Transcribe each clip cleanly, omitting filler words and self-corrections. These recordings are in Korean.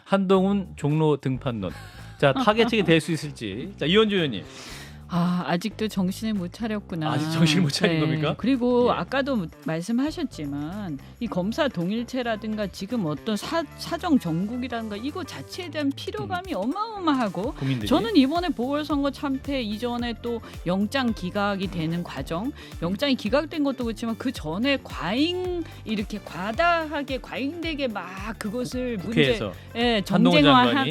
한동훈 종로 등판론. 자, 타겟책이 될 수 있을지. 자, 이현주 의원님. 아직도 정신을 못 차렸구나. 아직 정신을 못 차린 겁니까? 그리고 예. 아까도 말씀하셨지만 이 검사 동일체라든가 지금 어떤 사정 정국이라든가 이거 자체에 대한 피로감이 어마어마하고 국민들이. 저는 이번에 보궐선거 참패 이전에 또 영장 기각이 되는 과정, 영장이 기각된 것도 그렇지만 그 전에 이렇게 과다하게 과잉되게 막 그것을 국회에서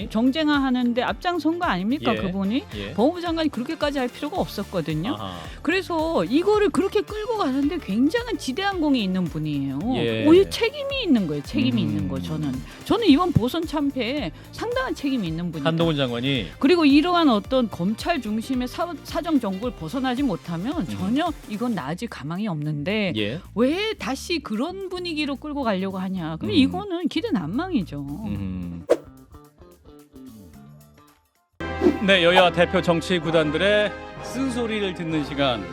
정쟁화하는데 앞장선 거 아닙니까? 예. 그분이 예. 법무부 장관이 그렇게까지 할 필요가 없었거든요. 아하. 그래서 이거를 그렇게 끌고 가는데 굉장한 지대한 공이 있는 분이에요. 예. 오히려 책임이 있는 거예요. 책임이 있는 거 저는 이번 보선 참패에 상당한 책임이 있는 분이다. 한동훈 장관이 그리고 이러한 어떤 검찰 중심의 사정 정국을 벗어나지 못하면 전혀 이건 나아질 가망이 없는데 예. 왜 다시 그런 분위기로 끌고 가려고 하냐. 그럼 이거는 기대난망이죠. 네, 여야 대표 정치 구단들의 쓴소리를 듣는 시간.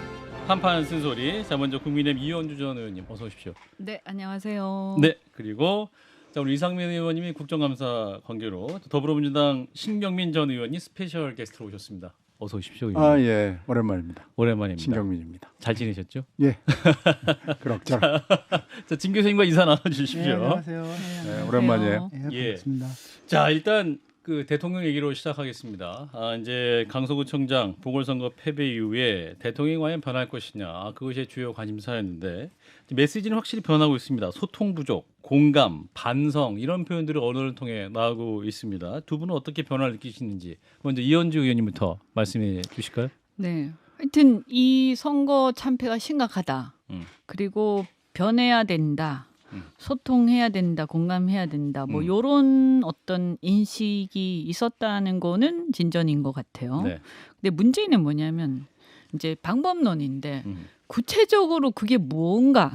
한판 쓴소리. 자, 먼저 국민의힘 이현주 전 의원님 어서 오십시오. 네, 안녕하세요. 네, 그리고 자, 우리 이상민 의원님이 국정감사 관계로 더불어민주당 신경민 전 의원이 스페셜 게스트로 오셨습니다. 어서 오십시오. 의원님. 예, 오랜만입니다. 오랜만입니다. 신경민입니다. 잘 지내셨죠? 예, 그럭저럭. 자, 진 교수님과 인사 나눠주십시오. 네, 안녕하세요. 네, 오랜만이에요. 예. 반갑습니다. 자, 일단 그 대통령 얘기로 시작하겠습니다. 이제 강서구청장 보궐선거 패배 이후에 대통령이 과연 변할 것이냐, 그것이 주요 관심사였는데 메시지는 확실히 변하고 있습니다. 소통 부족, 공감, 반성 이런 표현들이 언어를 통해 나오고 있습니다. 두 분은 어떻게 변화를 느끼시는지 먼저 이현주 의원님부터 말씀해 주실까요? 네, 하여튼 이 선거 참패가 심각하다. 그리고 변해야 된다. 소통해야 된다, 공감해야 된다, 뭐 요런 어떤 인식이 있었다는 거는 진전인 것 같아요. 네. 근데 문제는 뭐냐면 이제 방법론인데 구체적으로 그게 뭔가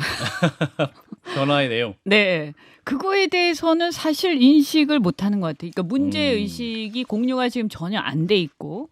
변화의 내용. 네, 그거에 대해서는 사실 인식을 못하는 것 같아요. 그러니까 문제 의식이 공유가 지금 전혀 안 돼 있고,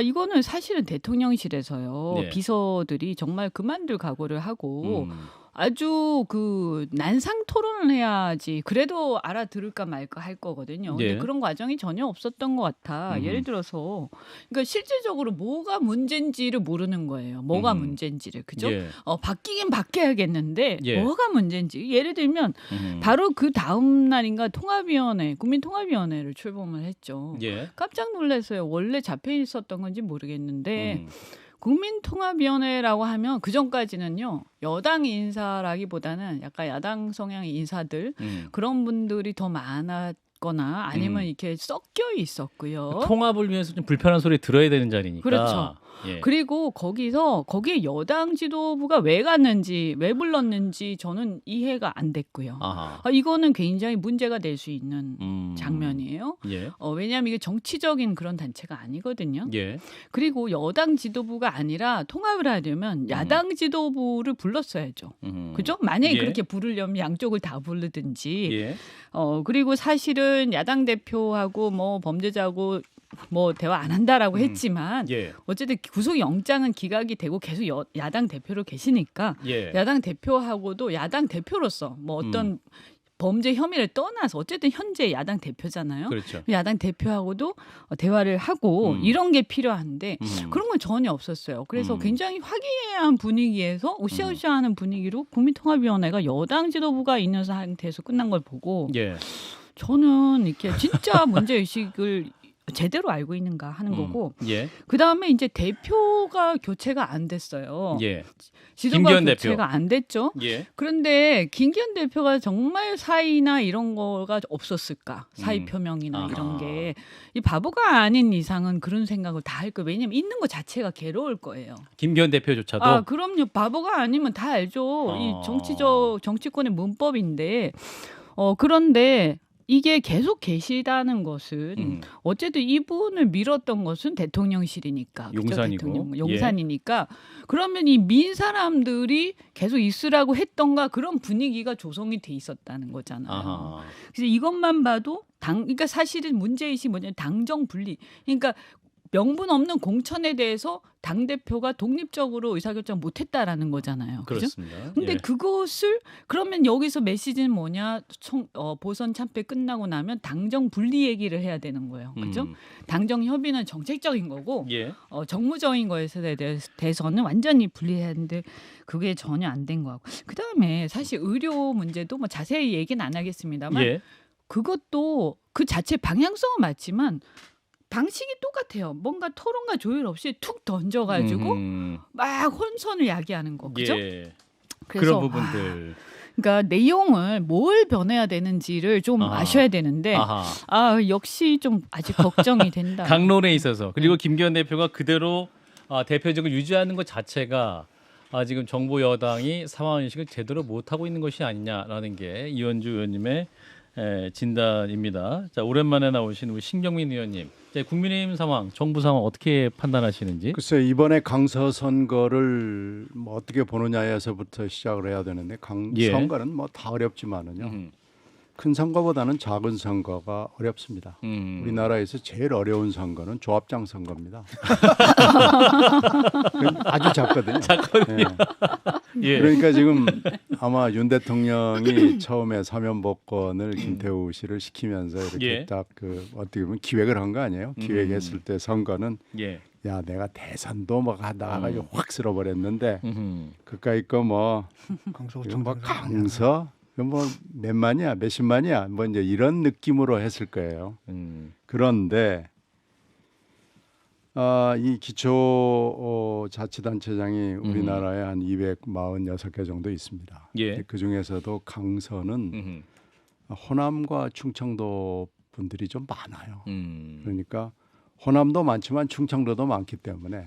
이거는 사실은 대통령실에서요 네. 비서들이 정말 그만둘 각오를 하고. 아주 그 난상 토론을 해야지 그래도 알아들을까 말까 할 거거든요. 근데 예. 그런 과정이 전혀 없었던 것 같아. 예를 들어서 그러니까 실질적으로 뭐가 문제인지를 모르는 거예요. 뭐가 문제인지를. 그죠? 예. 바뀌긴 바뀌어야겠는데 예. 뭐가 문제인지. 예를 들면 바로 그 다음 날인가 국민통합위원회를 출범을 했죠. 예. 깜짝 놀랐어요. 원래 잡혀 있었던 건지 모르겠는데 국민통합위원회라고 하면 그 전까지는요 여당 인사라기보다는 약간 야당 성향의 인사들 그런 분들이 더 많았거나 아니면 이렇게 섞여 있었고요. 통합을 위해서 좀 불편한 소리 들어야 되는 자리니까. 그렇죠. 예. 그리고 거기에 여당 지도부가 왜 갔는지 왜 불렀는지 저는 이해가 안 됐고요. 이거는 굉장히 문제가 될 수 있는 장면이에요. 예. 왜냐하면 이게 정치적인 그런 단체가 아니거든요. 예. 그리고 여당 지도부가 아니라 통합을 하려면 야당 지도부를 불렀어야죠. 그죠? 만약에 예. 그렇게 부르려면 양쪽을 다 부르든지. 예. 그리고 사실은 야당 대표하고 뭐 범죄자하고 뭐 대화 안 한다라고 했지만 예. 어쨌든 구속영장은 기각이 되고 계속 야당 대표로 계시니까 예. 야당 대표하고도 야당 대표로서 뭐 어떤 범죄 혐의를 떠나서 어쨌든 현재 야당 대표잖아요. 그렇죠. 야당 대표하고도 대화를 하고 이런 게 필요한데 그런 건 전혀 없었어요. 그래서 굉장히 화기애애한 분위기에서 으쌰으쌰하는 분위기로 국민통합위원회가 여당 지도부가 있는 상태에서 끝난 걸 보고 예. 저는 이렇게 진짜 문제의식을 제대로 알고 있는가 하는 거고 예. 그다음에 이제 대표가 교체가 안 됐어요. 예. 지도가 김기현 교체가 대표. 안 됐죠. 예. 그런데 김기현 대표가 정말 사의나 이런 거가 없었을까? 사의 표명이나 아하. 이런 게 이 바보가 아닌 이상은 그런 생각을 다 할 거예요. 왜냐면 있는 거 자체가 괴로울 거예요. 김기현 대표조차도. 그럼요. 바보가 아니면 다 알죠. 이 정치권의 문법인데 그런데 이게 계속 계시다는 것은 어쨌든 이분을 밀었던 것은 대통령실이니까 용산이고. 용산이니까 그러면 이 민 사람들이 계속 있으라고 했던가 그런 분위기가 조성이 돼 있었다는 거잖아요. 그래서 이것만 봐도 그러니까 사실은 문제의식이 뭐냐면 당정 분리. 그러니까 명분 없는 공천에 대해서 당 대표가 독립적으로 의사결정 못했다라는 거잖아요. 그죠? 그렇습니다. 근데 예. 그것을 그러면 여기서 메시지는 뭐냐? 보선 참패 끝나고 나면 당정 분리 얘기를 해야 되는 거예요. 그죠? 당정 협의는 정책적인 거고 예. 정무적인 거에 대해서는 완전히 분리해야 하는데 그게 전혀 안 된 거고. 그다음에 사실 의료 문제도 뭐 자세히 얘기는 안 하겠습니다만 예. 그것도 그 자체 방향성은 맞지만 방식이 똑같아요. 뭔가 토론과 조율 없이 툭 던져가지고 막 혼선을 야기하는 거, 그죠? 예. 그래서 그런 부분들. 그러니까 내용을 뭘 변해야 되는지를 좀 아셔야 되는데 역시 좀 아직 걱정이 된다. 강론에 있어서 그리고 김기현 대표가 그대로 대표직을 유지하는 것 자체가 지금 정부 여당이 상황인식을 제대로 못하고 있는 것이 아니냐라는 게 이현주 의원님의 진단입니다. 자, 오랜만에 나오신 우리 신경민 의원님, 국민의힘 상황, 정부 상황 어떻게 판단하시는지? 글쎄 이번에 강서 선거를 뭐 어떻게 보느냐에서부터 시작을 해야 되는데 선거는 뭐 다 어렵지만은요. 큰 선거보다는 작은 선거가 어렵습니다. 우리나라에서 제일 어려운 선거는 조합장 선거입니다. 아주 작거든요. 작거든요. 예. 그러니까 지금 아마 윤 대통령이 처음에 사면복권을 김태우 씨를 시키면서 이렇게 딱 그 어떻게 보면 기획을 한 거 아니에요? 기획했을 때 선거는 야 내가 대선도 뭐 나가가지고 확 쓸어버렸는데 그까이 거뭐 강서 뭐 몇만이야 몇십만이야 뭐 이제 이런 느낌으로 했을 거예요. 그런데 이 기초 자치단체장이 우리나라에 한 246개 정도 있습니다. 그 중에서도 강서는 호남과 충청도 분들이 좀 많아요. 그러니까 호남도 많지만 충청도도 많기 때문에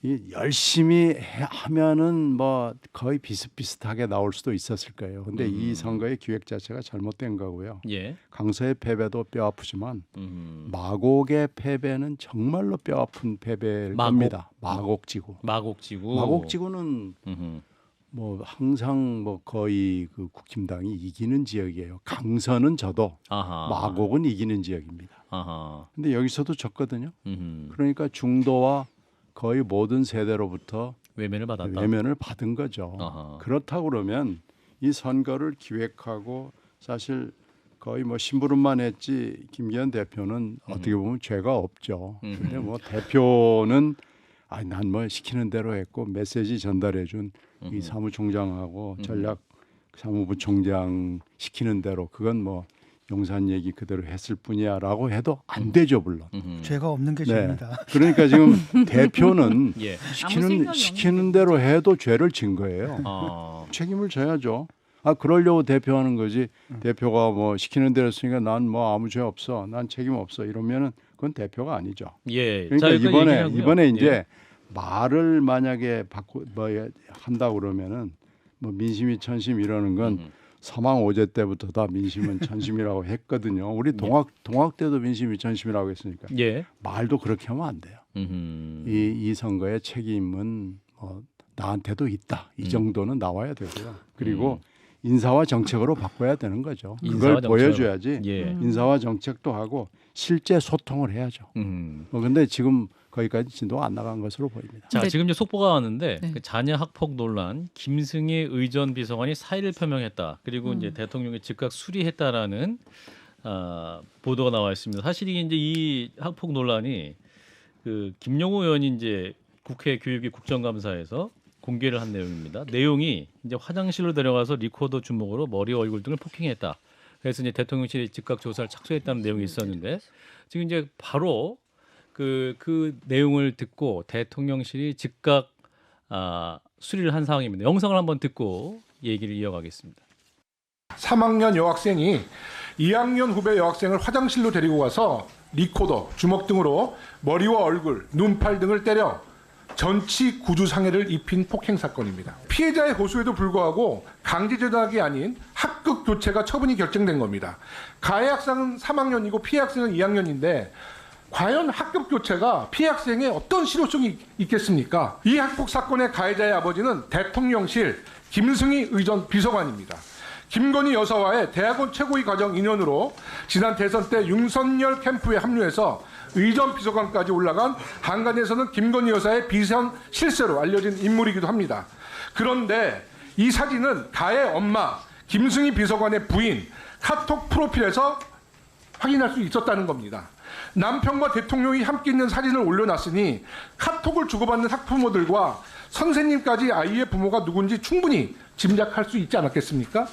이 열심히 하면은 뭐 거의 비슷비슷하게 나올 수도 있었을 거예요. 근데 이 선거의 기획 자체가 잘못된 거고요. 강서의 패배도 뼈 아프지만 마곡의 패배는 정말로 뼈 아픈 패배일 겁니다. 마곡지구는 뭐 항상 뭐 거의 그 국힘당이 이기는 지역이에요. 강서는 져도 마곡은 이기는 지역입니다. 근데 여기서도 졌거든요. 그러니까 중도와 거의 모든 세대로부터 외면을 받은 거죠. 그렇다고 그러면 이 선거를 기획하고 사실 거의 뭐 심부름만 했지 김기현 대표는 어떻게 보면 죄가 없죠. 근데 뭐 대표는 난 뭐 시키는 대로 했고 메시지 전달해준 이 사무총장하고 전략 사무부총장 시키는 대로 그건 뭐 용산 얘기 그대로 했을 뿐이야라고 해도 안 되죠 물론. 죄가 없는 게 죄입니다. 그러니까 지금 대표는 시키는 대로 해도 죄를 진 거예요. 책임을 져야죠. 그러려고 대표하는 거지. 대표가 뭐 시키는 대로 했으니까 난 뭐 아무 죄 없어, 난 책임 없어 이러면은 그건 대표가 아니죠. 그러니까 이번에 이제 말을 만약에 한다 그러면은 뭐 민심이 천심 이러는 건 서망 오제 때부터 다 민심은 천심이라고 했거든요. 우리 동학 때도 민심이 천심이라고 했으니까 말도 그렇게 하면 안 돼요. 이 선거의 책임은 나한테도 있다. 이 정도는 나와야 되고요. 그리고 인사와 정책으로 바꿔야 되는 거죠. 그걸 보여줘야지. 인사와 정책도 하고 실제 소통을 해야죠. 그런데 지금 거기까지 진도가 안 나간 것으로 보입니다. 자, 지금 이제 속보가 왔는데 그 자녀 학폭 논란, 김승희 의전 비서관이 사의를 표명했다. 그리고 이제 대통령이 즉각 수리했다라는 보도가 나와 있습니다. 사실 이제 이 학폭 논란이 그 김용호 의원이 이제 국회 교육위 국정감사에서 공개를 한 내용입니다. 내용이 이제 화장실로 데려가서 리코더 주먹으로 머리, 얼굴 등을 폭행했다. 그래서 이제 대통령실이 즉각 조사를 착수했다는 내용이 있었는데 지금 이제 바로 그 내용을 듣고 대통령실이 즉각 수리를 한 상황입니다. 영상을 한번 듣고 얘기를 이어가겠습니다. 3학년 여학생이 2학년 후배 여학생을 화장실로 데리고 가서 리코더, 주먹 등으로 머리와 얼굴, 눈, 팔 등을 때려 전치 구두상해를 입힌 폭행 사건입니다. 피해자의 고소에도 불구하고 강제전학이 아닌 합격 교체가 처분이 결정된 겁니다. 가해 학생은 3학년이고 피해 학생은 2학년인데 과연 합격 교체가 피해 학생에 어떤 실효성이 있겠습니까? 이 학폭 사건의 가해자의 아버지는 대통령실 김승희 의전 비서관입니다. 김건희 여사와의 대학원 최고위 과정 인연으로 지난 대선 때 윤석열 캠프에 합류해서 의전 비서관까지 올라간 한간에서는 김건희 여사의 비선 실세로 알려진 인물이기도 합니다. 그런데 이 사진은 가의 엄마 김승희 비서관의 부인 카톡 프로필에서 확인할 수 있었다는 겁니다. 남편과 대통령이 함께 있는 사진을 올려놨으니 카톡을 주고받는 학부모들과 선생님까지 아이의 부모가 누군지 충분히 짐작할 수 있지 않았겠습니까?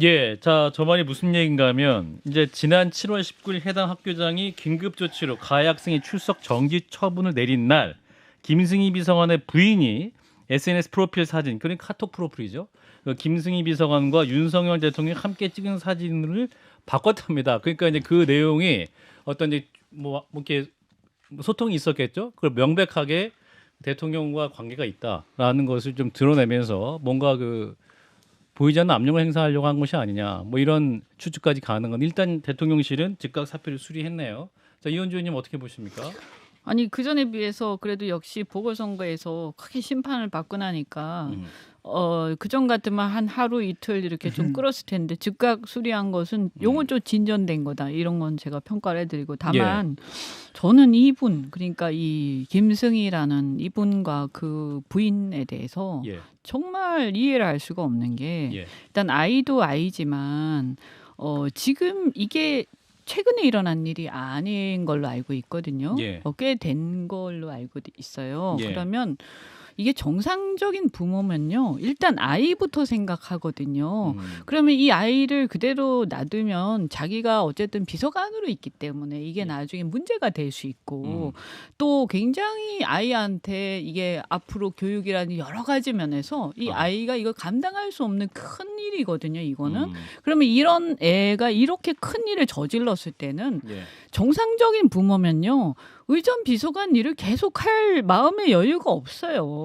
예, 자, 저 말이 무슨 얘기인가 하면 이제 지난 7월 19일 해당 학교장이 긴급 조치로 가해 학생의 출석 정지 처분을 내린 날 김승희 비서관의 부인이 SNS 프로필 사진, 그러니까 카톡 프로필이죠. 그 김승희 비서관과 윤석열 대통령이 함께 찍은 사진을 바꿨답니다. 그러니까 이제 그 내용이 어떤 이제 뭐 이렇게 소통이 있었겠죠. 그걸 명백하게 대통령과 관계가 있다라는 것을 좀 드러내면서 뭔가 그 보이지 않는 압력을 행사하려고 한 것이 아니냐, 뭐 이런 추측까지 가는 건 일단 대통령실은 즉각 사표를 수리했네요. 자, 이현주 의원님 어떻게 보십니까? 아니 그 전에 비해서 그래도 역시 보궐선거에서 크게 심판을 받고 나니까 그전 같으면 한 하루 이틀 이렇게 좀 끌었을 텐데 즉각 수리한 것은 요건 좀 진전된 거다, 이런 건 제가 평가를 해드리고, 다만 저는 이분, 그러니까 이 김승희라는 이분과 그 부인에 대해서 정말 이해를 할 수가 없는 게 일단 아이도 아이지만 지금 이게 최근에 일어난 일이 아닌 걸로 알고 있거든요. 꽤 된 걸로 알고 있어요. 그러면 이게 정상적인 부모면요, 일단 아이부터 생각하거든요. 그러면 이 아이를 그대로 놔두면 자기가 어쨌든 비서관으로 있기 때문에 이게 나중에 문제가 될 수 있고 또 굉장히 아이한테 이게 앞으로 교육이라는 여러 가지 면에서 이 아이가 이걸 감당할 수 없는 큰 일이거든요, 이거는. 그러면 이런 애가 이렇게 큰 일을 저질렀을 때는 정상적인 부모면요, 의전 비서관 일을 계속할 마음의 여유가 없어요.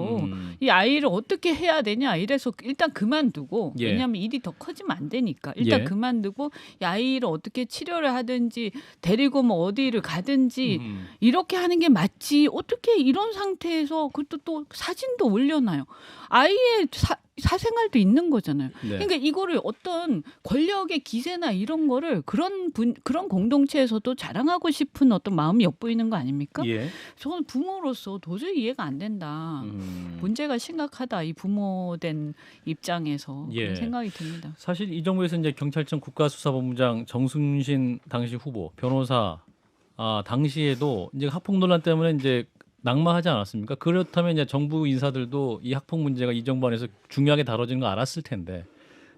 이 아이를 어떻게 해야 되냐 이래서 일단 그만두고, 왜냐하면 일이 더 커지면 안 되니까 일단 그만두고 이 아이를 어떻게 치료를 하든지 데리고 뭐 어디를 가든지 이렇게 하는 게 맞지, 어떻게 이런 상태에서 그것도 또 사진도 올려놔요. 아이의 사생활도 있는 거잖아요. 그러니까 이거를 어떤 권력의 기세나 이런 거를 그런 공동체에서도 자랑하고 싶은 어떤 마음이 엿보이는 거 아닙니까? 저는 부모로서 도저히 이해가 안 된다. 문제가 심각하다, 이 부모된 입장에서 그런 생각이 듭니다. 사실 이 정부에서 이제 경찰청 국가수사본부장 정순신 당시 후보 변호사 당시에도 이제 학폭 논란 때문에 이제 낙마하지 않았습니까? 그렇다면 이제 정부 인사들도 이 학폭 문제가 이 정부 안에서 중요하게 다뤄지는 거 알았을 텐데,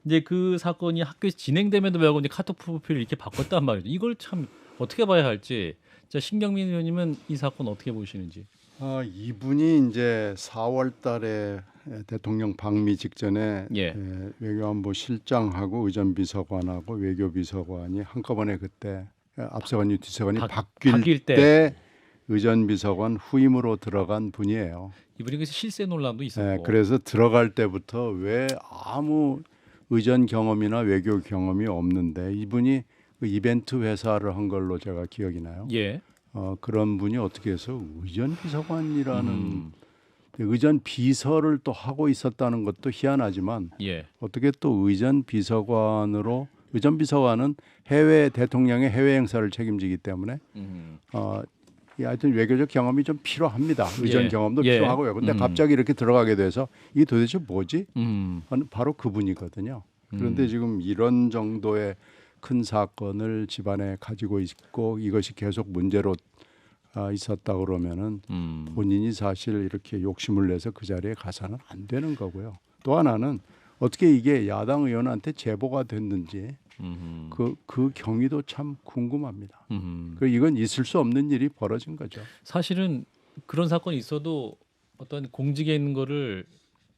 이제 그 사건이 학교에서 진행됨에도 불구하고 이제 카톡 프로필을 이렇게 바꿨단 말이죠. 이걸 참 어떻게 봐야 할지. 자, 신경민 의원님은 이 사건 어떻게 보시는지? 이분이 이제 4월달에 대통령 방미 직전에 외교안보 실장하고 의전비서관하고 외교비서관이 한꺼번에 그때 앞서관이 뒤서관이 바뀔 때 의전비서관 후임으로 들어간 분이에요. 이분이 그래서 실세 논란도 있었고. 그래서 들어갈 때부터 왜 아무 의전 경험이나 외교 경험이 없는데 이분이 그 이벤트 회사를 한 걸로 제가 기억이 나요. 그런 분이 어떻게 해서 의전비서관이라는 의전 비서를 또 하고 있었다는 것도 희한하지만 어떻게 또 의전비서관으로, 의전비서관은 대통령의 해외 행사를 책임지기 때문에 하여튼 외교적 경험이 좀 필요합니다. 의전 경험도 필요하고요. 근데 갑자기 이렇게 들어가게 돼서 이게 도대체 뭐지? 바로 그분이거든요. 그런데 지금 이런 정도의 큰 사건을 집안에 가지고 있고 이것이 계속 문제로 있었다 그러면은 본인이 사실 이렇게 욕심을 내서 그 자리에 가서는 안 되는 거고요. 또 하나는 어떻게 이게 야당 의원한테 제보가 됐는지 그 경위도 참 궁금합니다. 이건 있을 수 없는 일이 벌어진 거죠. 사실은 그런 사건이 있어도 어떤 공직에 있는 거를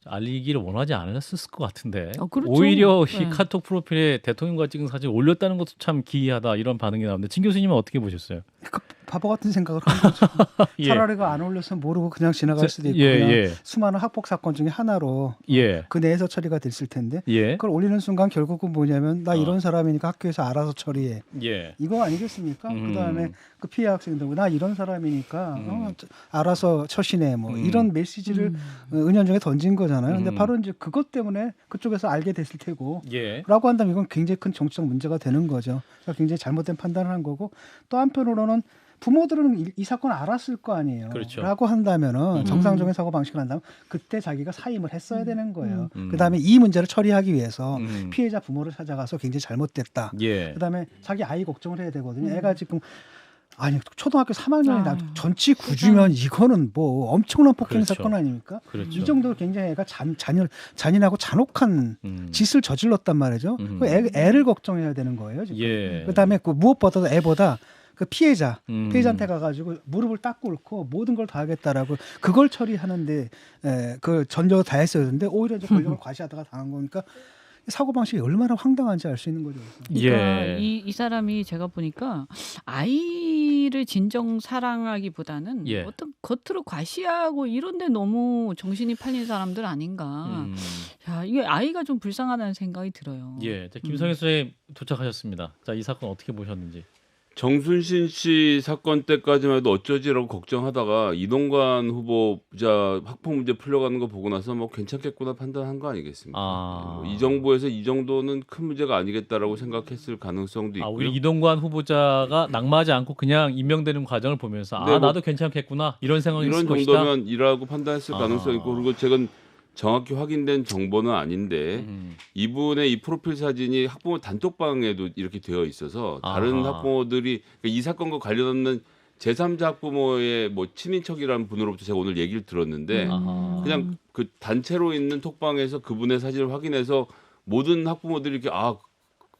알리기를 원하지 않았을 것 같은데 그렇죠. 오히려 이 카톡 프로필에 대통령과 찍은 사진 올렸다는 것도 참 기이하다, 이런 반응이 나오는데 진 교수님은 어떻게 보셨어요? 바보 같은 생각을 한 거죠. 차라리 안 올려서 모르고 그냥 지나갈 수도 있고 수많은 학폭 사건 중에 하나로 그 내에서 처리가 됐을 텐데 그걸 올리는 순간 결국은 뭐냐면 나 이런 사람이니까 학교에서 알아서 처리해. 이거 아니겠습니까? 그다음에 그 피해 학생들 나 이런 사람이니까 알아서 처신해, 뭐 이런 메시지를 은연중에 던진 거잖아요. 근데 바로 이제 그것 때문에 그쪽에서 알게 됐을 테고 라고 한다면 이건 굉장히 큰 정치적 문제가 되는 거죠. 그러니까 굉장히 잘못된 판단을 한 거고, 또 한편으로는 부모들은 이 사건을 알았을 거 아니에요. 그렇죠. 라고 한다면은 정상적인 사고 방식을 한다면 그때 자기가 사임을 했어야 되는 거예요. 그다음에 이 문제를 처리하기 위해서 피해자 부모를 찾아가서 굉장히 잘못됐다. 예. 그다음에 자기 아이 걱정을 해야 되거든요. 애가 지금 아니 초등학교 3학년이나 전치 9주면 이거는 뭐 엄청난 폭행 그렇죠. 사건 아닙니까? 그렇죠. 이 정도로 굉장히 애가 잔인하고 잔혹한 짓을 저질렀단 말이죠. 그 애를 걱정해야 되는 거예요. 지금. 예. 그다음에 그 무엇보다도 애보다 그 피해자한테 가가지고 무릎을 딱 꿇고 모든 걸 다 하겠다라고 그걸 처리하는데 그 전력을 다했어야 되는데 오히려 이제 권력을 과시하다가 당한 거니까 사고 방식이 얼마나 황당한지 알 수 있는 거죠. 그러니까 예. 이 사람이 제가 보니까 아이를 진정 사랑하기보다는 예. 어떤 겉으로 과시하고 이런데 너무 정신이 팔린 사람들 아닌가. 야, 이게 아이가 좀 불쌍하다는 생각이 들어요. 예. 자, 김성현 선생님 도착하셨습니다. 자, 이 사건 어떻게 보셨는지. 정순신 씨 사건 때까지만 해도 어쩌지라고 걱정하다가 이동관 후보자 학폭 문제 풀려가는 거 보고 나서 뭐 괜찮겠구나 판단한 거 아니겠습니까? 뭐 이 정부에서 이 정도는 큰 문제가 아니겠다라고 생각했을 가능성도 있고요. 우리 이동관 후보자가 낙마하지 않고 그냥 임명되는 과정을 보면서 네, 나도 괜찮겠구나 이런 생각이 이런 있을 것이다. 정도면 이라고 판단했을 가능성이 있고 그리고 제가 정확히 확인된 정보는 아닌데 이분의 이 프로필 사진이 학부모 단톡방에도 이렇게 되어 있어서 다른 학부모들이 이 사건과 관련없는 제3자 학부모의 뭐 친인척이라는 분으로부터 제가 오늘 얘기를 들었는데 그냥 그 단체로 있는 톡방에서 그분의 사진을 확인해서 모든 학부모들이 이렇게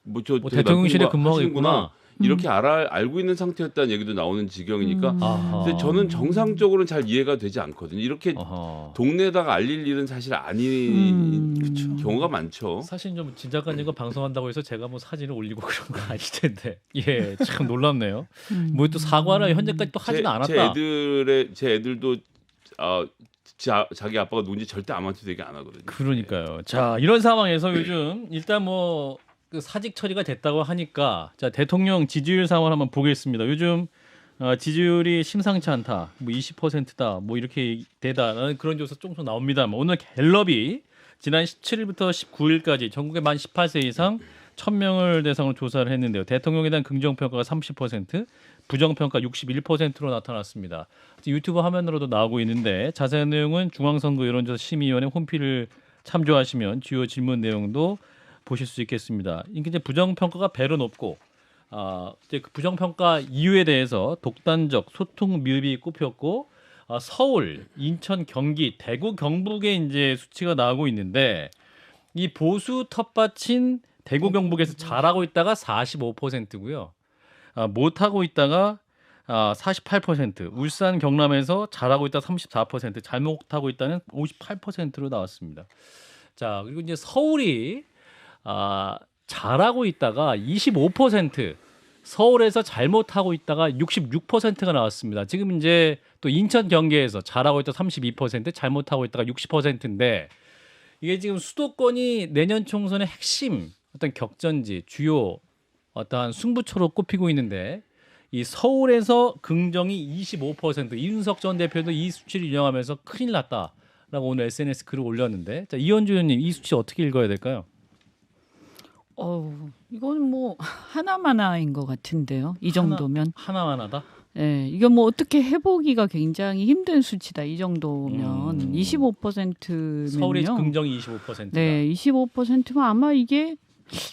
뭐 대통령실에 근무하고 있구나. 이렇게 알고 있는 상태였다는 얘기도 나오는 지경이니까 근데 저는 정상적으로는 잘 이해가 되지 않거든요. 이렇게 동네에다가 알릴 일은 사실 아닌 경우가 많죠. 사실 좀 진 작가님과 방송한다고 해서 제가 뭐 사진을 올리고 그런 거 아닐 텐데 예, 참 놀랍네요. 뭐 또 사과를 현재까지 또 하지는 않았다. 제 애들도 자기 아빠가 누군지 절대 아무한테도 얘기 안 하거든요. 그러니까요. 자, 이런 상황에서 요즘 일단 뭐 그 사직 처리가 됐다고 하니까 자, 대통령 지지율 상황을 한번 보겠습니다. 요즘 지지율이 심상치 않다. 뭐 20%다. 뭐 이렇게 되다라는 그런 조사 조금씩 나옵니다. 오늘 갤럽이 지난 17일부터 19일까지 전국의 만 18세 이상 1000명을 대상으로 조사를 했는데요. 대통령에 대한 긍정평가가 30%, 부정평가 61%로 나타났습니다. 유튜브 화면으로도 나오고 있는데 자세한 내용은 중앙선거 여론조사 심의위원회 홈피를 참조하시면 주요 질문 내용도 보실 수 있겠습니다. 이게 부정평가가 배로 높고 이제 그 부정평가 이유에 대해서 독단적 소통 미흡이 꼽혔고 서울, 인천, 경기, 대구, 경북에 이제 수치가 나오고 있는데 이 보수 텃밭인 대구, 경북에서 잘하고 있다가 45%고요. 못하고 있다가 48%, 울산, 경남에서 잘하고 있다 34%, 잘못하고 있다는 58%로 나왔습니다. 자, 그리고 이제 서울이 잘하고 있다가 25%, 서울에서 잘못하고 있다가 66%가 나왔습니다. 지금 이제 또 인천 경기에서 잘하고 있다 32%, 잘못하고 있다가 60%인데 이게 지금 수도권이 내년 총선의 핵심 어떤 격전지, 주요 어떠한 승부처로 꼽히고 있는데 이 서울에서 긍정이 25%, 이준석 전 대표도 이 수치를 인용하면서 큰일 났다라고 오늘 SNS 글을 올렸는데 자, 이현주 의원님 이 수치 어떻게 읽어야 될까요? 이건 뭐 하나만화인 것 같은데요. 이 정도면 하나만하다. 네, 이거 뭐 어떻게 해보기가 굉장히 힘든 수치다. 이 정도면 25%면요. 서울의 긍정이 25%다. 네, 25%면 아마 이게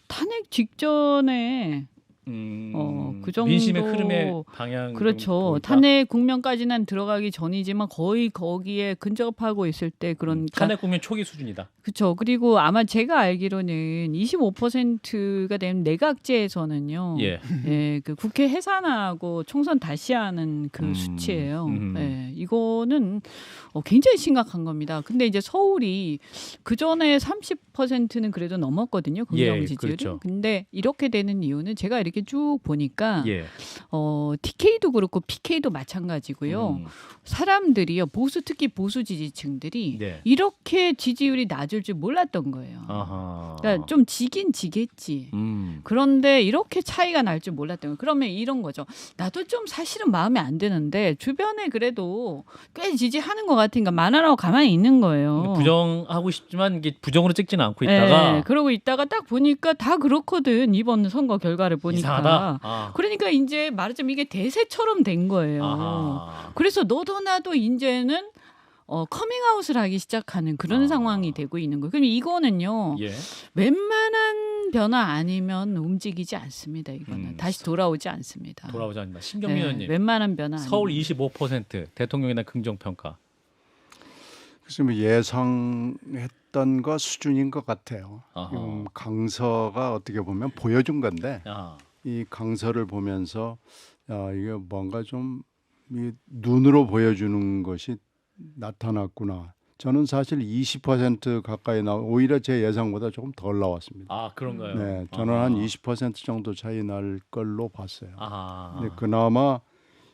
탄핵 직전에 그 정도 민심의 흐름의 방향 그렇죠. 탄핵 국면까지는 들어가기 전이지만 거의 거기에 근접하고 있을 때 그런 탄핵 국면 초기 수준이다. 그렇죠. 그리고 아마 제가 알기로는 25%가 되면 내각제에서는요. 예, 그 국회 해산하고 총선 다시 하는 그 수치예요. 예, 이거는 굉장히 심각한 겁니다. 근데 이제 서울이 그 전에 30%는 그래도 넘었거든요. 긍정 지지율이. 그렇죠. 근데 이렇게 되는 이유는 제가 이렇게 쭉 보니까 TK도 그렇고 PK도 마찬가지고요. 사람들이요. 보수 특히 보수 지지층들이 이렇게 지지율이 낮을 줄 몰랐던 거예요. 그러니까 좀 지긴 지겠지. 그런데 이렇게 차이가 날 줄 몰랐던 거예요. 그러면 이런 거죠. 나도 좀 사실은 마음에 안 드는데 주변에 그래도 그래도 꽤 지지하는 것 같으니까 만화라고 가만히 있는 거예요. 부정하고 싶지만 이게 부정으로 찍지는 않고 있다가 네, 그러고 있다가 딱 보니까 다 그렇거든. 이번 선거 결과를 보니까. 이상하다. 그러니까 이제 말하자면 이게 대세처럼 된 거예요. 그래서 너도 나도 이제는 커밍아웃을 하기 시작하는 그런 상황이 되고 있는 거예요. 그럼 이거는요. 예. 웬만한 변화 아니면 움직이지 않습니다. 이거는 다시 돌아오지 않습니다. 돌아오지 않는다. 신경민 의원님. 웬만한 변화 서울 아니면. 25% 대통령에 대한 긍정평가. 그래서 뭐 예상했던 거 수준인 것 같아요. 강서가 어떻게 보면 보여준 건데 이 강서를 보면서 이게 뭔가 좀 눈으로 보여주는 것이 나타났구나. 저는 사실 20% 가까이 오히려 제 예상보다 조금 덜 나왔습니다. 아, 그런가요? 네, 저는 한 20% 정도 차이 날 걸로 봤어요. 근데 그나마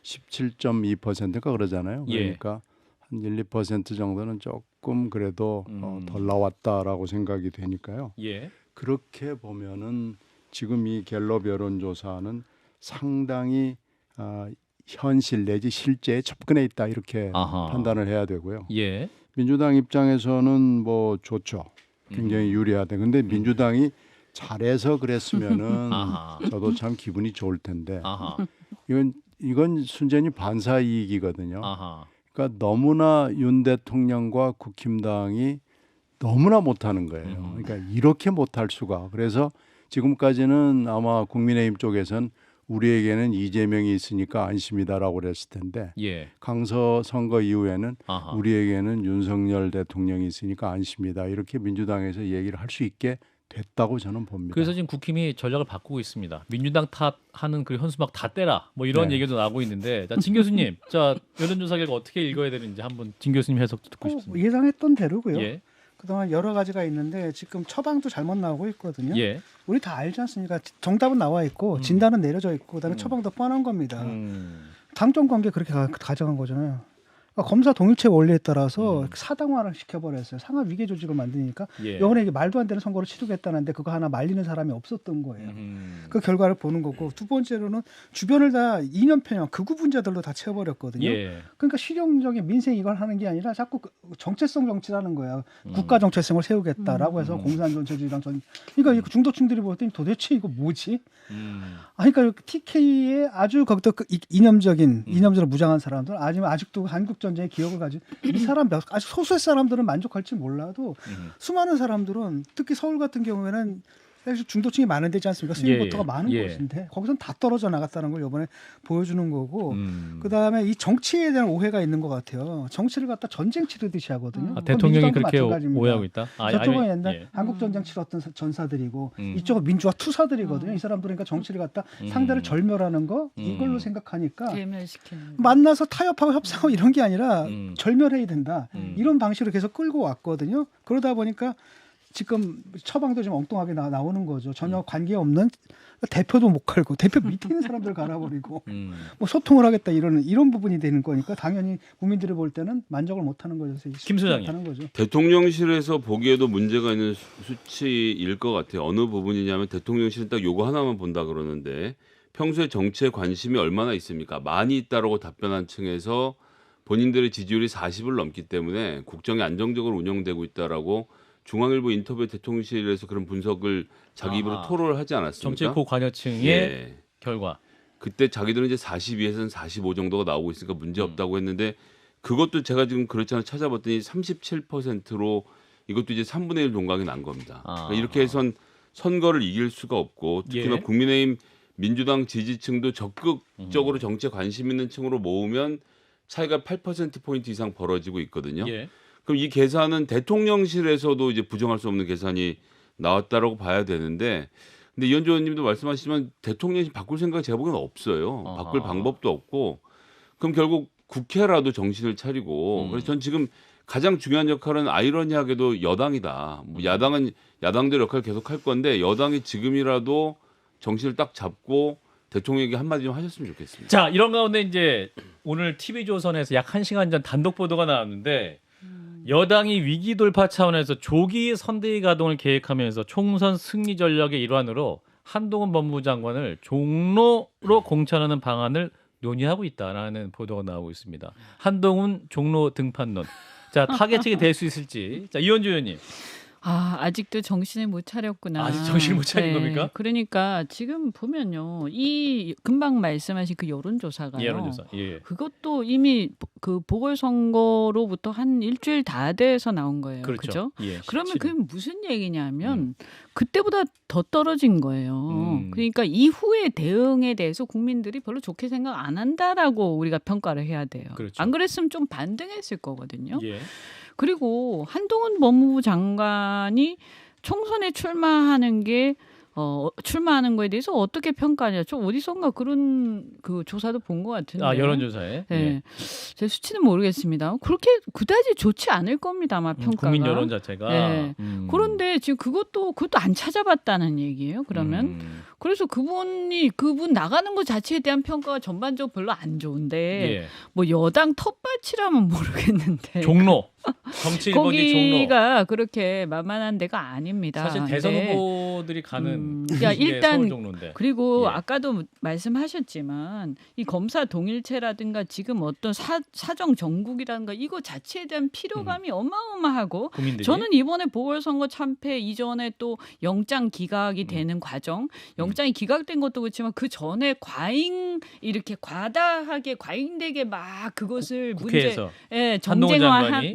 17.2%가 그러잖아요. 그러니까 한 1, 2% 정도는 조금 그래도 덜 나왔다라고 생각이 되니까요. 그렇게 보면은 지금 이 갤럽 여론조사는 상당히 현실 내지 실제에 접근해 있다 이렇게 판단을 해야 되고요. 민주당 입장에서는 뭐 좋죠. 굉장히 유리하다. 근데 민주당이 잘해서 그랬으면은 저도 참 기분이 좋을 텐데 이건 순전히 반사 이익이거든요. 그러니까 너무나 윤 대통령과 국힘당이 너무나 못하는 거예요. 그러니까 이렇게 못할 수가. 그래서 지금까지는 아마 국민의힘 쪽에선 우리에게는 이재명이 있으니까 안심이다라고 그랬을 텐데 강서 선거 이후에는 우리에게는 윤석열 대통령이 있으니까 안심이다 이렇게 민주당에서 얘기를 할 수 있게 됐다고 저는 봅니다. 그래서 지금 국힘이 전략을 바꾸고 있습니다. 민주당 탓하는 그 현수막 다 떼라 뭐 이런 얘기도 나오고 있는데 자, 진 교수님, 자 여론조사 결과 어떻게 읽어야 되는지 한번 진 교수님 해석 듣고 싶습니다. 예상했던 대로고요. 그동안 여러 가지가 있는데 지금 처방도 잘못 나오고 있거든요. 우리 다 알지 않습니까? 정답은 나와 있고 진단은 내려져 있고 그다음에 처방도 뻔한 겁니다. 당정 관계 그렇게 가져간 거잖아요. 그러니까 검사 동일체 원리에 따라서 사당화를 시켜버렸어요. 상하 위계 조직을 만드니까 이번에 이게 말도 안 되는 선거를 치르겠다는데 그거 하나 말리는 사람이 없었던 거예요. 그 결과를 보는 거고 두 번째로는 주변을 다 이념 편향 극우 분자들로 다 채워버렸거든요. 그러니까 실용적인 민생 이걸 하는 게 아니라 자꾸 정체성 정치라는 거야. 국가 정체성을 세우겠다라고 해서 공산정체주의랑 그러니까 중도층들이 볼 때 도대체 이거 뭐지? 그러니까 TK의 아주 거기서 이념적으로 무장한 사람들 아니면 아직도 한국 전쟁의 기억을 가진 이 사람 아주 소수의 사람들은 만족할지 몰라도 수많은 사람들은 특히 서울 같은 경우에는 사실 중도층이 많은 데지 않습니까? 스윙보터가 많은 곳인데 거기서는 다 떨어져 나갔다는 걸 이번에 보여주는 거고 그다음에 이 정치에 대한 오해가 있는 것 같아요. 정치를 갖다 전쟁 치르듯이 하거든요. 대통령이 그렇게 오해하고 있다? 저쪽은 옛날 한국 전쟁 치렀던 전사들이고 이쪽은 민주화 투사들이거든요. 이 사람들은 그러니까 정치를 갖다 상대를 절멸하는 거 이걸로 생각하니까 만나서 타협하고 협상하고 이런 게 아니라 절멸해야 된다. 이런 방식으로 계속 끌고 왔거든요. 그러다 보니까 지금 처방도 좀 엉뚱하게 나오는 거죠. 전혀 관계없는 대표도 못 갈고 대표 밑에 있는 사람들 갈아버리고 뭐 소통을 하겠다 이런 부분이 되는 거니까 당연히 국민들이 볼 때는 만족을 못하는 거죠. 김 소장님. 대통령실에서 보기에도 문제가 있는 수치일 것 같아요. 어느 부분이냐면 대통령실은 딱 요거 하나만 본다 그러는데 평소에 정치에 관심이 얼마나 있습니까? 많이 있다라고 답변한 층에서 본인들의 지지율이 40을 넘기 때문에 국정이 안정적으로 운영되고 있다라고 중앙일보 인터뷰 대통령실에서 그런 분석을 자기 입으로 토로를 하지 않았습니까? 정치 고관여층의 결과. 그때 자기들은 이제 42에서는 45 정도가 나오고 있으니까 문제 없다고 했는데 그것도 제가 지금 그렇지 않아 찾아봤더니 37%로 이것도 이제 3분의 1 동강이 난 겁니다. 그러니까 이렇게 해선 선거를 이길 수가 없고 특히나 국민의힘 민주당 지지층도 적극적으로 정치에 관심 있는 층으로 모으면 차이가 8%포인트 이상 벌어지고 있거든요. 그럼 이 계산은 대통령실에서도 이제 부정할 수 없는 계산이 나왔다라고 봐야 되는데 근데 이현주 의원님도 말씀하시지만 대통령이 바꿀 생각이 제가 보기에는 없어요. 바꿀 방법도 없고 그럼 결국 국회라도 정신을 차리고 그래서 전 지금 가장 중요한 역할은 아이러니하게도 여당이다. 뭐 야당은 야당들 역할을 계속 할 건데 여당이 지금이라도 정신을 딱 잡고 대통령에게 한마디 좀 하셨으면 좋겠습니다. 자, 이런 가운데 이제 오늘 TV조선에서 약 1시간 전 단독 보도가 나왔는데 여당이 위기 돌파 차원에서 조기 선대위 가동을 계획하면서 총선 승리 전략의 일환으로 한동훈 법무부 장관을 종로로 공천하는 방안을 논의하고 있다라는 보도가 나오고 있습니다. 한동훈 종로 등판론. 자, 타겟책이 될 수 있을지. 자, 이현주 의원님. 아직도 정신을 못 차렸구나. 아직 정신을 못 차린 겁니까? 그러니까 지금 보면요, 이 금방 말씀하신 그 여론조사가요. 여론조사. 예. 그것도 이미 그 보궐선거로부터 한 일주일 다 돼서 나온 거예요. 그렇죠? 예, 그러면 그게 무슨 얘기냐면 그때보다 더 떨어진 거예요. 그러니까 이후의 대응에 대해서 국민들이 별로 좋게 생각 안 한다라고 우리가 평가를 해야 돼요. 그렇죠. 안 그랬으면 좀 반등했을 거거든요. 예. 그리고 한동훈 법무부 장관이 총선에 출마하는 거에 대해서 어떻게 평가하냐. 저 어디선가 그런 그 조사도 본 것 같은데. 여론조사에. 네. 예. 제 수치는 모르겠습니다. 그렇게 그다지 좋지 않을 겁니다, 아마 평가가. 국민 여론 자체가. 네. 그런데 지금 그것도 안 찾아봤다는 얘기예요. 그러면 그래서 그분 나가는 것 자체에 대한 평가가 전반적으로 별로 안 좋은데 예. 뭐 여당 텃밭이라면 모르겠는데. 종로. 정치 1번지 종로. 거기가 그렇게 만만한 데가 아닙니다. 사실 대선 후보들이 가는 일단 서울 종로인데. 그리고 예. 아까도 말씀하셨지만 이 검사 동일체라든가 지금 어떤 사정 정국이라든가 이거 자체에 대한 필요감이 어마어마하고 국민들이? 저는 이번에 보궐선거 참패 이전에 또 영장 기각이 되는 과정, 영장이 기각된 것도 그렇지만 그 전에 이렇게 과다하게 과잉되게 막 그것을 국회에서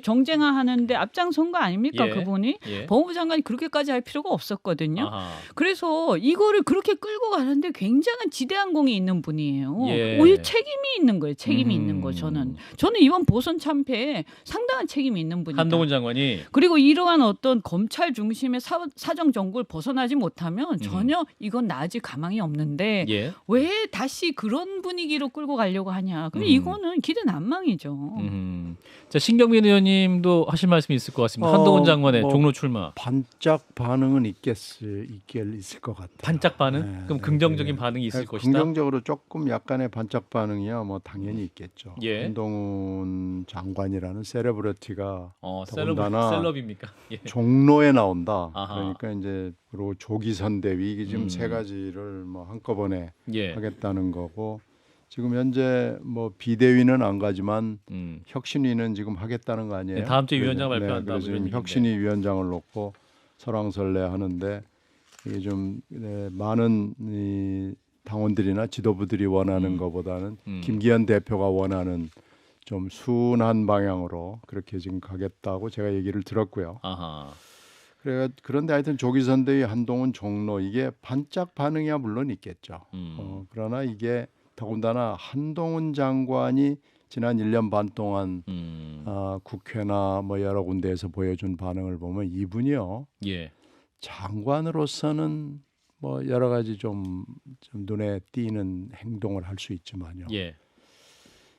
정쟁화하는데 앞장선 거 아닙니까? 예. 그분이 예. 법무부 장관이 그렇게까지 할 필요가 없었거든요. 아하. 그래서 이거를 그렇게 끌고 가는데 굉장한 지대한 공이 있는 분이에요. 예. 오히려 책임이 있는 거예요. 책임이 있는 거 저는 이번 보선 참패에 상당한 책임이 있는 분이다. 한동훈 장관이 그리고 이러한 어떤 검찰 중심의 사정 정국을 벗어나지 못하면 전혀 이건 나아질 가망이 없는데 예. 왜 다시 그런 분위기로 끌고 가려고 하냐? 그럼 이거는 기대 난망이죠. 자, 신경민 의원님도 하실 말씀이 있을 것 같습니다. 한동훈 장관의 종로 출마. 반짝 반응은 있을 것 같아요. 반짝 반응? 네, 그럼 긍정적인 반응이 있을 것이다. 긍정적으로 조금 약간의 반짝 반응이야 뭐 당연히 있겠죠. 예. 한동훈 장관이라는 셀레브리티가 셀럽입니까? 예. 종로에 나온다. 아하. 그러니까 이제 그리고 조기선대위 이게 지금 세 가지를 뭐 한꺼번에 예. 하겠다는 거고. 지금 현재 뭐 비대위는 안 가지만 혁신위는 지금 하겠다는 거 아니에요? 네, 다음 주에 위원장 발표한다고. 그래서 지금 혁신위 위원장을 놓고 설왕설래 하는데 이게 좀 많은 이 당원들이나 지도부들이 원하는 것보다는 김기현 대표가 원하는 좀 순한 방향으로 그렇게 지금 가겠다고 제가 얘기를 들었고요. 아하. 그런데 하여튼 조기선대위 한동훈 종로 이게 반짝 반응이야 물론 있겠죠. 그러나 이게 더군다나 한동훈 장관이 지난 1년 반 동안 국회나 뭐 여러 군데에서 보여준 반응을 보면 이분이요. 예. 장관으로서는 뭐 여러 가지 좀 눈에 띄는 행동을 할 수 있지만요. 예.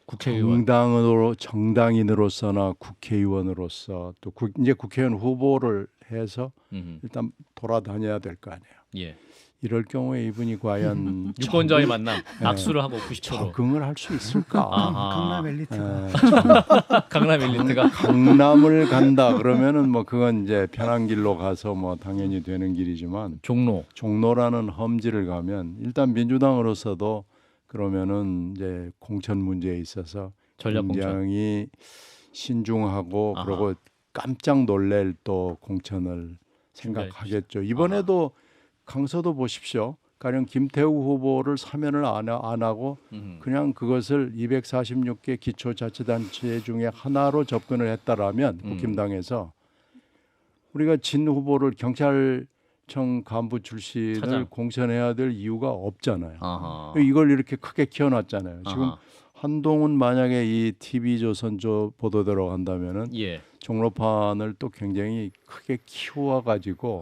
국회의원. 정당인으로서나 국회의원으로서 또 이제 국회의원 후보를 해서 일단 돌아다녀야 될 거 아니에요. 예. 이럴 경우에 이분이 과연 유권자의 만남, 악수를 하고 90초로 적응을 할 수 있을까? 강남 엘리트가 강남 엘리트가 강남을 간다 그러면은 뭐 그건 이제 편한 길로 가서 뭐 당연히 되는 길이지만 종로라는 험지를 가면 일단 민주당으로서도 그러면은 이제 공천 문제에 있어서 굉장히 신중하고 아하. 그리고 깜짝 놀랄 또 공천을 생각하겠죠. 이번에도 강서도 보십시오. 가령 김태우 후보를 사면을 안 하고 그냥 그것을 246개 기초자치단체 중에 하나로 접근을 했다라면 국힘당에서 우리가 진 후보를 경찰청 간부 출신을 공천해야 될 이유가 없잖아요. 아하. 이걸 이렇게 크게 키워놨잖아요. 지금 한동훈 만약에 이 TV조선조 보도대로 한다면은 예. 종로판을 또 굉장히 크게 키워가지고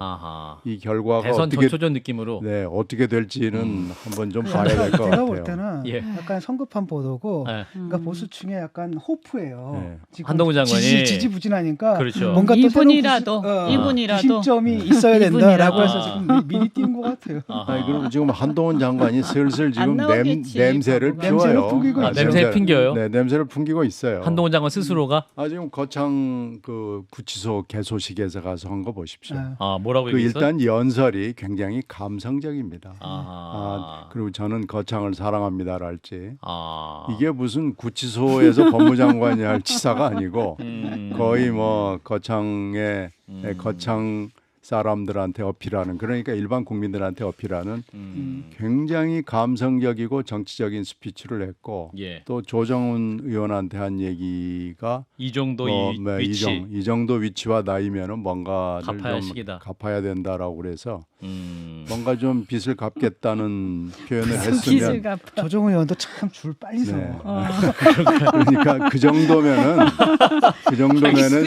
이 결과가 대선 어떻게 전초전 느낌으로 어떻게 될지는 한번 좀 봐야 될 것 같아요. 제가 볼 때는 예. 약간 성급한 보도고, 그러니까 보수층에 약간 호프예요. 지금 한동훈 장관이 지지부진하니까 그렇죠. 뭔가 또 이분이라도 심점이 있어야 된다라고 해서 지금 미리 뛴 것 같아요. 그럼 지금 한동훈 장관이 슬슬 지금 냄새를 피워요. 냄새 풍겨요. 네, 냄새를 풍기고 있어요. 한동훈 장관 스스로가 지금 거창 그냥 그 구치소 개소식에서 가서 한 거 보십시오. 뭐라고 그 얘기했어? 일단 연설이 굉장히 감성적입니다. 그리고 저는 거창을 사랑합니다랄지 이게 무슨 구치소에서 법무장관이 할 치사가 아니고 거의 뭐 거창의 거창 사람들한테 어필하는 그러니까 일반 국민들한테 어필하는 굉장히 감성적이고 정치적인 스피치를 했고 또 조정훈 의원한테 한 얘기가 이 정도 위치 이 정도 위치와 나이면은 뭔가를 갚아야 좀 시기다. 갚아야 된다라고 그래서 뭔가 좀 빚을 갚겠다는 표현을 했으면 조정훈 의원도 참 줄 빨리 서. 그러니까 그 정도면은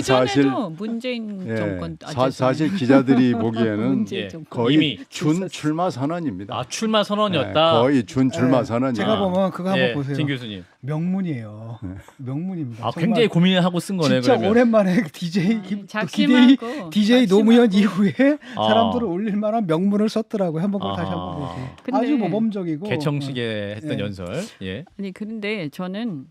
사실 문재인 정권 사실 기자들이 보기에는 거의 이미 준 출마 선언입니다. 출마 선언이었다. 거의 준 출마 선언이에요. 제가 보면 그거 한번 보세요. 진 교수님. 명문이에요. 명문입니다. 굉장히 고민을 하고 쓴 거네요. 진짜 그러면. 오랜만에 DJ 노무현 이후에 사람들을 올릴 만한 명문을 썼더라고요. 한번 그걸 다시 한번 보세요. 아주 모범적이고 개청식에 했던 연설. 아니 그런데 저는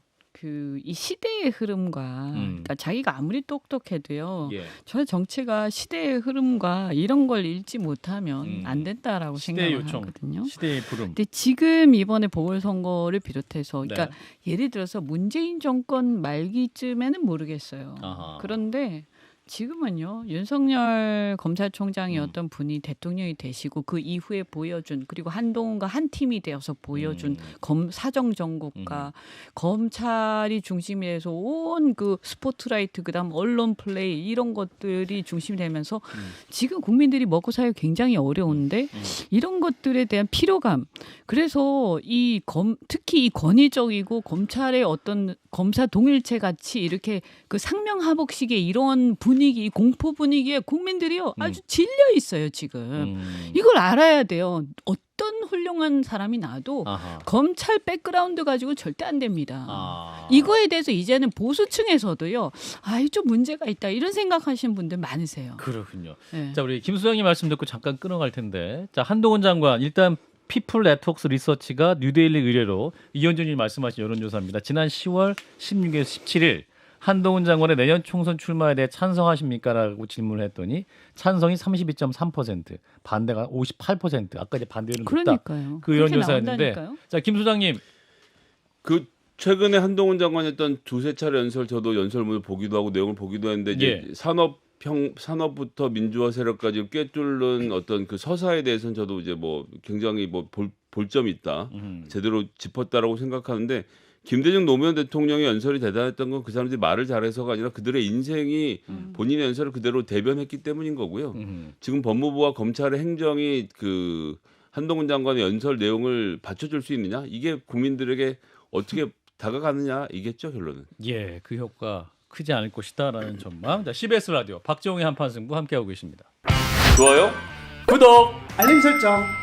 이 시대의 흐름과 그러니까 자기가 아무리 똑똑해도요. 저 정치가 시대의 흐름과 이런 걸 읽지 못하면 안 된다라고 생각을 하거든요. 시대의 부름. 근데 지금 이번에 보궐선거를 비롯해서 그러니까 예를 들어서 문재인 정권 말기쯤에는 모르겠어요. 그런데 지금은요. 윤석열 검찰총장이었던 분이 대통령이 되시고 그 이후에 보여준 그리고 한동훈과 한 팀이 되어서 보여준 사정 정국과 검찰이 중심이 돼서 온 그 스포트라이트 그다음 언론 플레이 이런 것들이 중심이 되면서 지금 국민들이 먹고 살기 굉장히 어려운데 이런 것들에 대한 피로감 그래서 특히 이 권위적이고 검찰의 어떤 검사 동일체 같이 이렇게 그 상명하복식의 이런 분위기, 공포 분위기에 국민들이요 아주 질려 있어요 지금. 이걸 알아야 돼요. 어떤 훌륭한 사람이 나도 검찰 백그라운드 가지고 절대 안 됩니다. 이거에 대해서 이제는 보수층에서도요, 좀 문제가 있다 이런 생각하시는 분들 많으세요. 그렇군요. 자, 우리 김 소장님 말씀 듣고 잠깐 끊어갈 텐데, 자 한동훈 장관 일단. 피플 네트워크스 리서치가 뉴데일리 의뢰로 이현준이 말씀하신 여론조사입니다. 지난 10월 16일에서 17일 한동훈 장관의 내년 총선 출마에 대해 찬성하십니까? 라고 질문을 했더니 찬성이 32.3%, 반대가 58%. 아까 이제 반대율은 높다. 그러니까요. 그 여론조사였는데 자, 김 소장님. 그 최근에 한동훈 장관이 했던 두세 차례 연설 저도 연설문을 보기도 하고 내용을 보기도 했는데 이제 산업부터 민주화 세력까지 꿰뚫는 어떤 그 서사에 대해서는 저도 이제 뭐 굉장히 뭐 볼 점이 있다. 제대로 짚었다라고 생각하는데 김대중 노무현 대통령의 연설이 대단했던 건 그 사람들이 말을 잘해서가 아니라 그들의 인생이 본인의 연설을 그대로 대변했기 때문인 거고요. 지금 법무부와 검찰의 행정이 그 한동훈 장관의 연설 내용을 받쳐줄 수 있느냐? 이게 국민들에게 어떻게 다가가느냐 이겠죠, 결론은. 그 효과 크지 않을 것이다라는 전망. 자, CBS 라디오 박정우의 한판 승부 함께하고 계십니다. 좋아요, 구독, 알림 설정.